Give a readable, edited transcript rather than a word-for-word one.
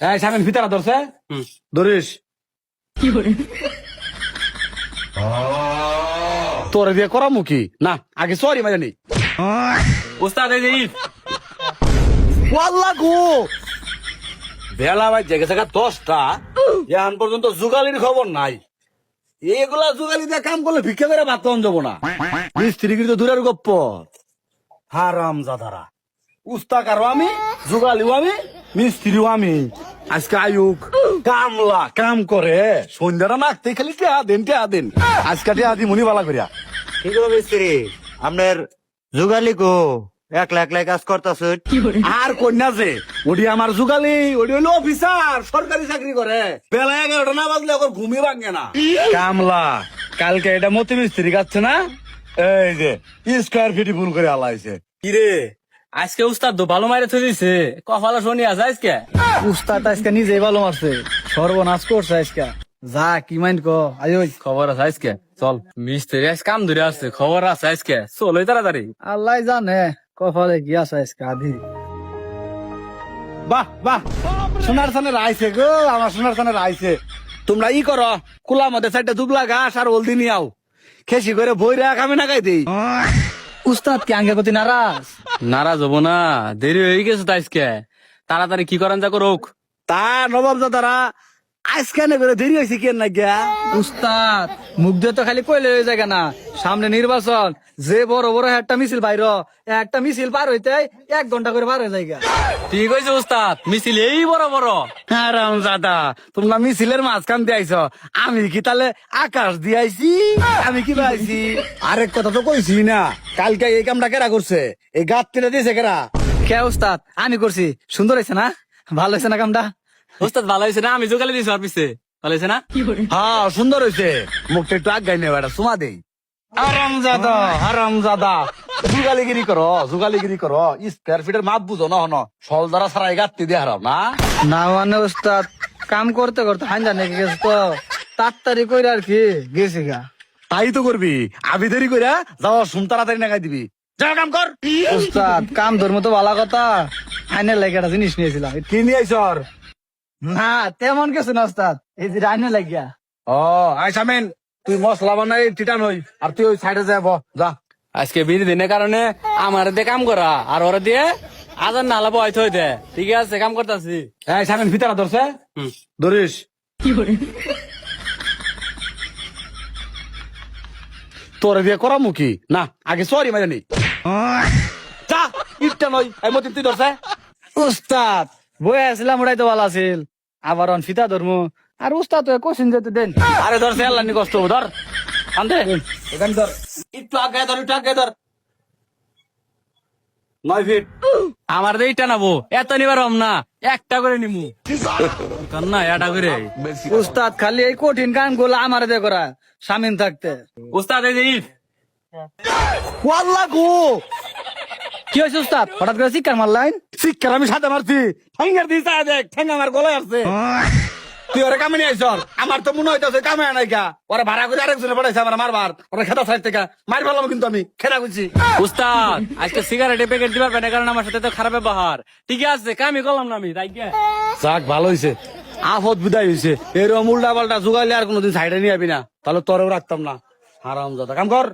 এই সামনে ভিতরা ধরছে ধরিস তোরে দিয়ে করা মুখি না আগে সরি মানে নি উস্তাদ এই যে ইট। ওয়াল্লাহ গো বেলা ভাই জেগে জায়গা 10টা এখন পর্যন্ত যুগালির খবর নাই। এগুলা যুগালি দিয়ে কাম করলে ভিক্ষা করে ভাত পাওয়া যাবো না। মিস্ত্রি কিন্তু দূরের গপ্প হারাম জাদারা উস্তাক আরো আমি যুগালিও আমি মিস্ত্রিও আমি। আজকে আয়ুক কামলা কাম করে সন্ধ্যাটা নাকতে খালি টেহা দেন আজকে টেহা দি মনি বালা করিয়া কি গো মিস্ত্রি আপনার যুগালি কো একলা একলাই কাজ করতেছ? আর কন্যা যে ওটি আমার যুগালি ওটি হইলো অফিসার সরকারি চাকরি করে বেলা 11টা না বাজলে ওর ঘুমিয়ে ভাঙে না। কামলা কালকে এটা মতি মিস্ত্রি কাচ্ছে না এই যে স্কোয়ার ফিট ফুল করে আলাইছে। কিরে আজকে উস্তাদ তো ভালো মাইরে থই দিছে, কপালে শনি আছে আজকে। উস্তাদ আজকে নিজেই ভালো মারছে, সর্বনাশ করছে আজকে। যা কি মাইন্ড কো আয় খবর আছে আজকে, চল মিস্ত্রি আজ কাম ধরে আসছে, খবর আছে আজকে, চল ওই তাড়াতাড়ি। আল্লাহ জানে কপালে কি আছে আজকে আধি। বাহ বাহ সোনার সানের আইছে গো আমার সোনার সানের আইছে। তোমরা ই করো কুলা মধ্যে চারটা দুবলা ঘাস আর হলদি নিয়ে আও খেসি করে বই রাখ আমি না গাই দিই। উস্তাদ কি আঙ্গের প্রতি নারাজ? নারাজ হবো না, দেরি হয়ে গেছে তো আজকে, তাড়াতাড়ি কি করেন যা করুক। তা নবাব দাদারা আজকে না করে দেরি হয়েছে কেন না গিয়া। উস্তাদ মুখ দিয়ে তো খালি কইলে হয়ে যায় না, সামনে নির্বাচন, যে বড় বড় একটা মিছিল বাইর একটা মিছিল পার হইতে 1 ঘন্টা করে পার হয়ে যায়। ঠিক হয়েছে উস্তাদ, মিছিল এই বড় বড়। হারাম জাদা তোমরা মিছিলের মাঝখান দিয়ে আইছ, আমি কি তাহলে আকাশ দিয়ে আইছি? আমি কি পাইছি? আরেক কথা তো কইছি না, কালকে এই কামটা কেরা করছে? এই গাত কেটে দিয়েছে কেরা? কে উস্তাদ? আমি করছি। সুন্দর হয়েছে না? ভালো হয়েছে না কামটা? উস্তাদ ভালো হয়েছে না? আমি জোগালি দিছি ওর পিছে, ভালো হয়েছে না? হ্যাঁ সুন্দর হয়েছে, মুখটা একটু আগাই নেবে এটা সুমা দেই। হারাম জাদা যুগালিগিরি করো স্কোয়ার ফিটের মাপ বুঝো না হন সল দ্বারা সারাই গাত্তি দিয়ে হারাম না। না মানে উস্তাদ কাম করতে করতে হান জানে গেছে তো তাড়াতাড়ি কইরা আর কি গেছি গা। তাই তো করবি, আবি দেরি কইরা যাওয়া শুন তাড়াতাড়ি নাগাই দিবি, যা কাম কর। উস্তাদ কাম ধর্ম তো ভালো কথা, আইনের লাগে একটা জিনিস নিয়েছিলাম। কি নিয়ে আইসর? না তেমন কিছু না উস্তাদ, এই যে আইনে লাগিয়া। ও আইসামেন তুই মশলা বানাই টিটান হই আর তুই ওই সাইডে যাব যা। আজকে বিড়ি দিনের কারণে আমার দিয়ে কাম করা আর ওরা দিয়ে আজান নালা বয় থই দে। ঠিক আছে কাম করতেছি। এই সামেন ভিতরা ধরছে ধরিস তোরে দিয়ে করা মুখি না আগে সরি মানে নি যা ইটটা নই এই মতি তুই ধরছে। উস্তাদ বই আসলাম ওটাই তো ভালো আছিল, আবার অন ফিতা ধর্ম আর উস্তাদ কোশ্চিন যেতে দেন। আরে ধরছে আল্লাহ নি কষ্ট ধর আনতে এখানে ধর একটু আগে ধর একটু আগে ধর 9 ফিট। আমার দিয়ে ইটা নাবো এত নিবার হম না, একটা করে নিমু না এটা করে। উস্তাদ খালি এই কঠিন কাম গুলো আমার দিয়ে করা সামিন থাকতে। উস্তাদ এই যে ইট। ওয়াল্লাহ গো কি হয়েছে উস্তাদ হঠাৎ করে শিক্ষার মারলাইন? শিক্ষার আমি সাথে মারছি ঠ্যাঙ্গার দিস দেখ ঠ্যাঙ্গা আমার গলায় আছে। তুই ওরে কামে নিয়ে আইসর, আমার তো মনে হইতেছে কামে নাই গা, ওরা ভাড়া করে আরেকজনে পড়াইছে আমার মারবার, ওরা খেতা সাইড থেকে মার ফেলাম কিন্তু আমি খেলা করছি। উস্তাদ আজকে সিগারেটের প্যাকেট দিবার পারে কারণ আমার সাথে তো খারাপ ব্যবহার। ঠিক আছে কামই করলাম না আমি তাই গে। যাক ভালো হয়েছে, আফত বিদায় হয়েছে। এরকম উল্টা পাল্টা জোগাইলে আর কোনোদিন সাইডে নিয়ে আবি না, তাহলে তোরেও রাখতাম না। হারাম জাদা কাম কর।